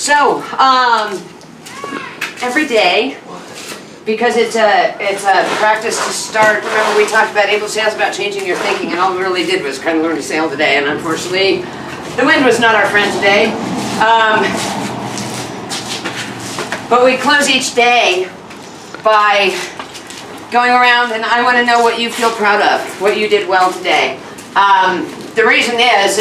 So, every day, because it's a practice to start. Remember, we talked about able sales, about changing your thinking, and all we really did was kind of learn to sail today. And unfortunately, the wind was not our friend today. But we close each day by going around, and I want to know what you feel proud of, what you did well today. The reason is,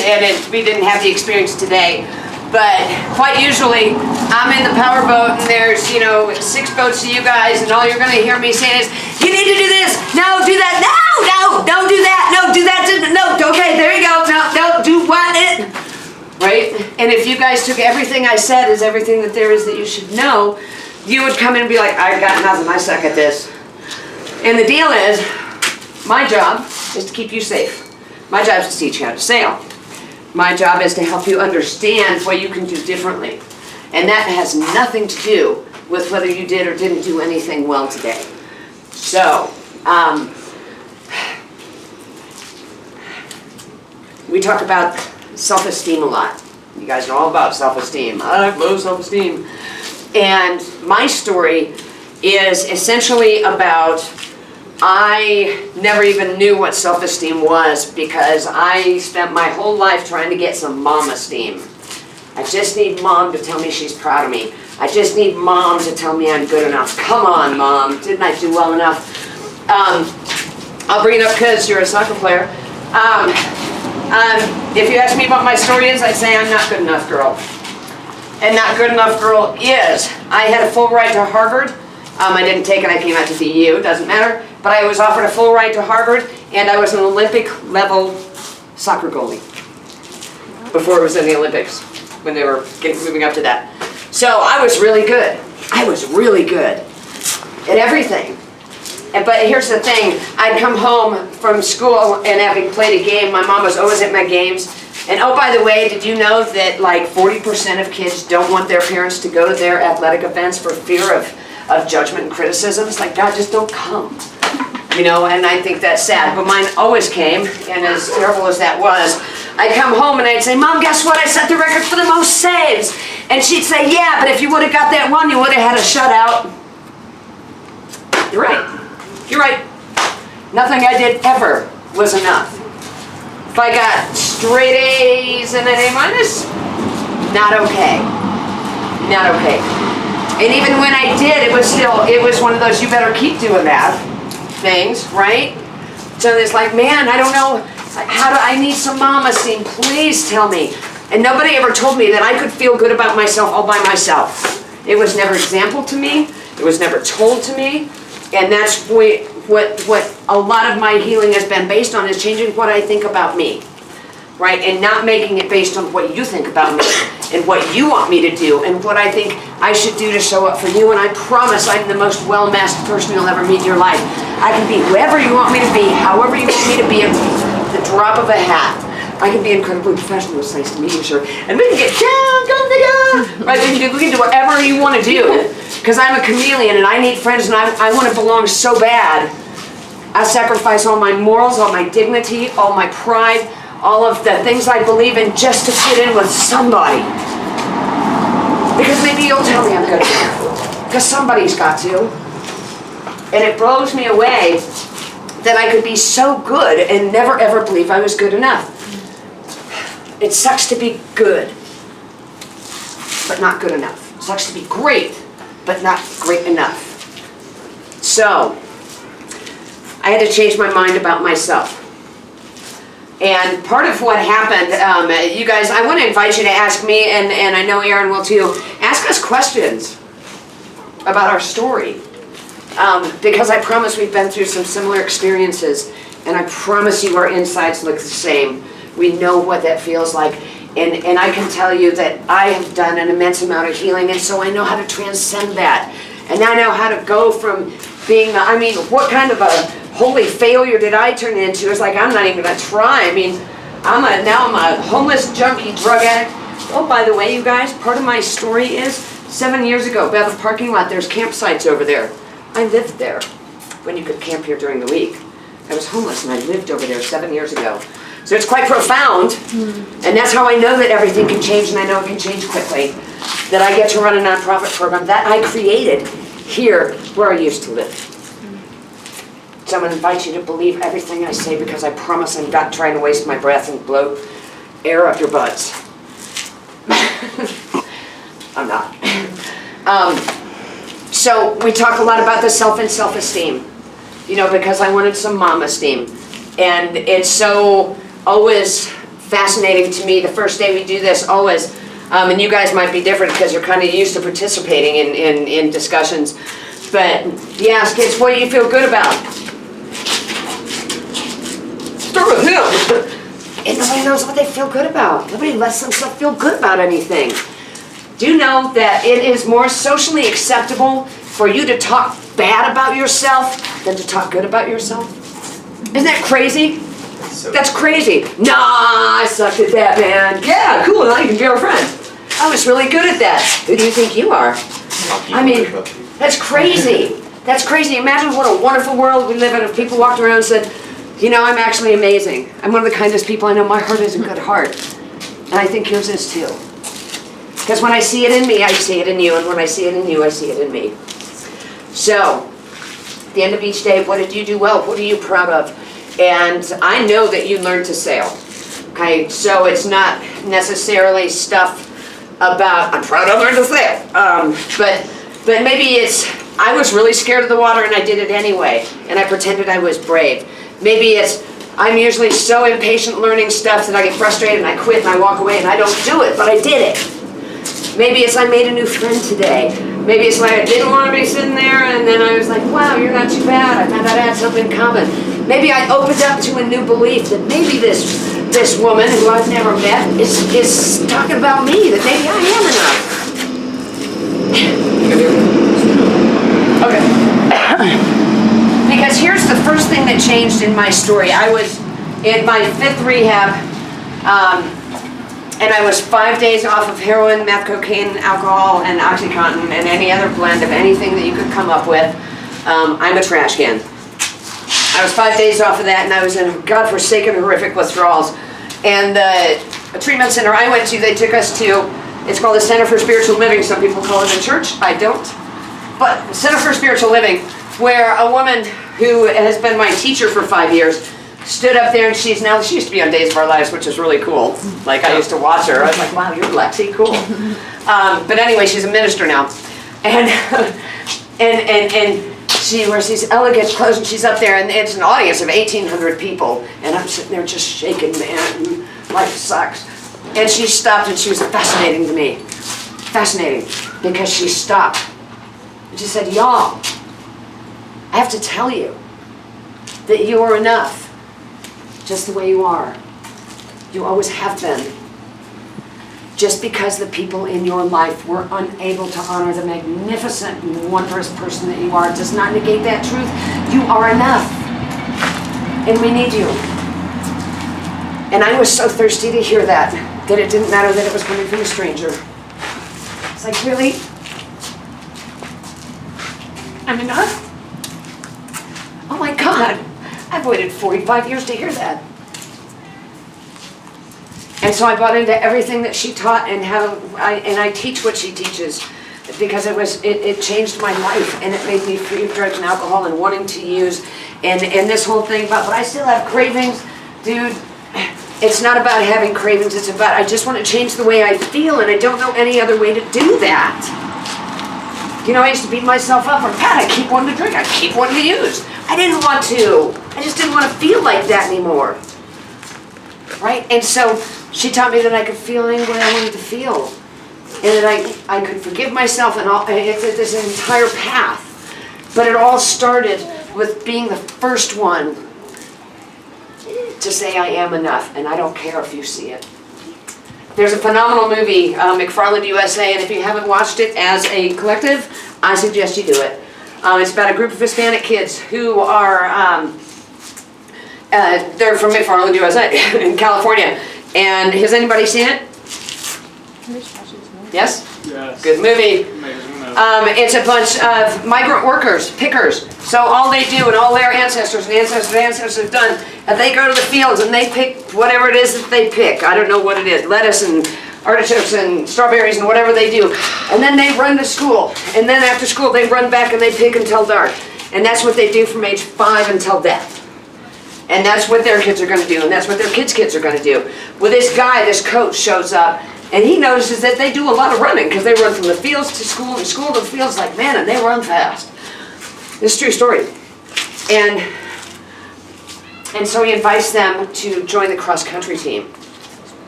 we didn't have the experience today, but quite usually I'm in the power boat and there's, 6 boats to you guys, and all you're going to hear me saying is, you need to do this, no, do that, no, don't do that, no, do that, no, okay, there you go, no, do what, right? And if you guys took everything I said as everything that there is that you should know, you would come in and be like, I got nothing, I suck at this. And the deal is, my job is to keep you safe. My job is to teach you how to sail. My job is to help you understand what you can do differently. And that has nothing to do with whether you did or didn't do anything well today. So, we talk about self-esteem a lot. You guys know all about self-esteem. I have low self-esteem. And my story is essentially about, I never even knew what self-esteem was because I spent my whole life trying to get some mom esteem. I just need mom to tell me she's proud of me. I just need mom to tell me I'm good enough. Come on, mom. Didn't I do well enough? I'll bring it up because you're a soccer player. If you ask me what my story is, I'd say I'm not good enough, girl. And not good enough, girl, is I had a full ride to Harvard. I didn't take it, I came out to BU, doesn't matter. But I was offered a full ride to Harvard, and I was an Olympic-level soccer goalie before it was in the Olympics, when they were moving up to that. So I was really good. I was really good at everything. But here's the thing, I'd come home from school, and having played a game, my mom was always at my games. And oh, by the way, did you know that like 40% of kids don't want their parents to go to their athletic events for fear of judgment and criticism? It's like, God, just don't come. And I think that's sad. But mine always came, and as terrible as that was, I'd come home and I'd say, Mom, guess what? I set the record for the most saves. And she'd say, yeah, but if you would have got that one, you would have had a shutout. You're right. You're right. Nothing I did ever was enough. If I got straight A's and an A minus, not okay. Not okay. And even when I did, it was one of those you better keep doing that things, right? So it's like, man, I don't know, I need some mom esteem, please tell me. And nobody ever told me that I could feel good about myself all by myself. It was never exampled to me, it was never told to me, and that's what a lot of my healing has been based on, is changing what I think about me. Right? And not making it based on what you think about me and what you want me to do and what I think I should do to show up for you. And I promise I'm the most well-masked person you'll ever meet in your life. I can be whoever you want me to be, however you want me to be, at the drop of a hat. I can be incredibly professional. It's nice to meet you, sir. And we can get down, right? We can do whatever you want to do. Because I'm a chameleon and I need friends and I want to belong so bad. I sacrifice all my morals, all my dignity, all my pride, all of the things I believe in just to fit in with somebody. Because maybe you'll tell me I'm good enough. Because somebody's got to. And it blows me away that I could be so good and never ever believe I was good enough. It sucks to be good, but not good enough. It sucks to be great, but not great enough. So, I had to change my mind about myself. And part of what happened, you guys, I want to invite you to ask me, and I know Aaron will too, ask us questions about our story. Because I promise we've been through some similar experiences, and I promise you our insides look the same. We know what that feels like. And I can tell you that I have done an immense amount of healing, and so I know how to transcend that. And I know how to go from being, what kind of a holy failure did I turn into? It's like, I'm not even going to try. Now I'm a homeless junkie drug addict. Oh, by the way, you guys, part of my story is 7 years ago, by the parking lot, there's campsites over there. I lived there when you could camp here during the week. I was homeless and I lived over there 7 years ago. So it's quite profound, and that's how I know that everything can change, and I know it can change quickly. that I get to run a nonprofit program that I created here where I used to live. So I'm going to invite you to believe everything I say, because I promise I'm not trying to waste my breath and blow air up your butts. I'm not. So we talk a lot about the self and self-esteem, you know, because I wanted some mom-esteem. And it's so always fascinating to me, the first day we do this, always, and you guys might be different because you're kind of used to participating in discussions, but you ask kids, what do you feel good about? Start with him. And nobody knows what they feel good about. Nobody lets themselves feel good about anything. Do you know that it is more socially acceptable for you to talk bad about yourself than to talk good about yourself? Isn't that crazy? That's crazy. Nah, I sucked at that, man. Yeah, cool, now you can be our friend. I was really good at that. Who do you think you are? I mean, that's crazy. That's crazy. Imagine what a wonderful world we live in if people walked around and said, you know, I'm actually amazing. I'm one of the kindest people I know. My heart is a good heart. And I think yours is too. Because when I see it in me, I see it in you. And when I see it in you, I see it in me. So, at the end of each day, what did you do well? What are you proud of? And I know that you learned to sail. Okay, so it's not necessarily stuff about, I'm proud I learned to sail. But maybe it's, I was really scared of the water and I did it anyway. And I pretended I was brave. Maybe it's, I'm usually so impatient learning stuff that I get frustrated and I quit and I walk away and I don't do it, but I did it. Maybe it's I made a new friend today. Maybe it's like I didn't want to be sitting there and then I was like, wow, you're not too bad. I found out I had something in common. Maybe I opened up to a new belief that maybe this woman who I've never met is talking about me, that maybe I am enough. Okay. Because here's the first thing that changed in my story. I was in my 5th rehab, and I was 5 days off of heroin, meth, cocaine, alcohol, and OxyContin, and any other blend of anything that you could come up with. I'm a trash can. I was 5 days off of that, and I was in godforsaken, horrific withdrawals. And the treatment center I went to, they took us to, it's called the Center for Spiritual Living. Some people call it a church. I don't. But Center for Spiritual Living, where a woman who has been my teacher for 5 years stood up there, and she used to be on Days of Our Lives, which is really cool. Like, I used to watch her. I was like, wow, you're Lexi, cool. But anyway, she's a minister now. And she wears these elegant clothes, and she's up there, and it's an audience of 1,800 people, and I'm sitting there just shaking, man, and life sucks. And she stopped, and she was fascinating to me. Fascinating, because she stopped. And she said, y'all, I have to tell you that you are enough, just the way you are. You always have been. Just because the people in your life were unable to honor the magnificent and wondrous person that you are does not negate that truth. You are enough. And we need you. And I was so thirsty to hear that it didn't matter that it was coming from a stranger. It's like, really? I'm enough? Oh my God, I've waited 45 years to hear that. And so I bought into everything that she taught, and I teach what she teaches, because it changed my life, and it made me free of drugs and alcohol and wanting to use, and this whole thing about, but I still have cravings, dude. It's not about having cravings, it's about, I just want to change the way I feel, and I don't know any other way to do that. You know, I used to beat myself up, or God, I keep wanting to drink, I keep wanting to use. I didn't want to. I just didn't want to feel like that anymore. Right? And so she taught me that I could feel any way I wanted to feel. And that I could forgive myself, and it's this entire path. But it all started with being the first one to say I am enough, and I don't care if you see it. There's a phenomenal movie, McFarland USA, and if you haven't watched it as a collective, I suggest you do it. It's about a group of Hispanic kids who are, they're from McFarland USA in California. And has anybody seen it? Yes? Yes. Good movie. Amazing. It's a bunch of migrant workers, pickers. So all they do, and all their ancestors and ancestors have done, they go to the fields and they pick whatever it is that they pick. I don't know what it is, lettuce and artichokes and strawberries and whatever they do. And then they run to school. And then after school they run back and they pick until dark. And that's what they do from age 5 until death. And that's what their kids are going to do. And that's what their kids' kids are going to do. Well, this guy, this coach shows up and he notices that they do a lot of running because they run from the fields to school and school to the fields like, man, and they run fast. This is a true story. And so he invites them to join the cross-country team.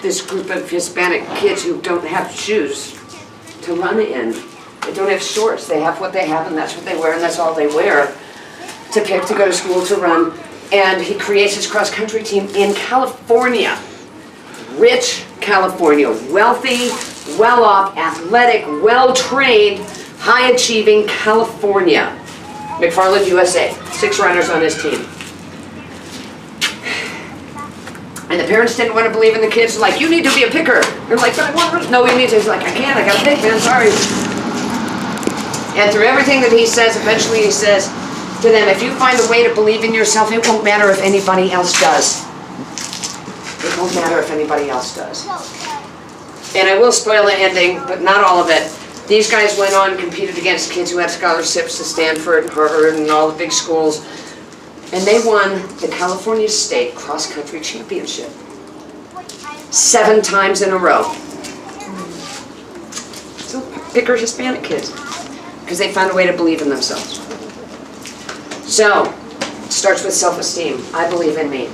This group of Hispanic kids who don't have shoes to run in. They don't have shorts. They have what they have, and that's what they wear, and that's all they wear to pick to go to school to run. And he creates his cross-country team in California. Rich California. Wealthy, well-off, athletic, well-trained, high-achieving California. McFarland, USA. 6 runners on his team. And the parents didn't want to believe in the kids. Like, you need to be a picker. They're like, but I want to. No, you need to. He's like, I can't. I got to pick, man. Sorry. And through everything that he says, eventually he says to them, if you find a way to believe in yourself, it won't matter if anybody else does. It won't matter if anybody else does. And I will spoil the ending, but not all of it. These guys went on and competed against kids who had scholarships to Stanford, Harvard, and all the big schools. And they won the California State Cross Country Championship 7 times in a row. So picker Hispanic kids, because they found a way to believe in themselves. So, it starts with self-esteem. I believe in me.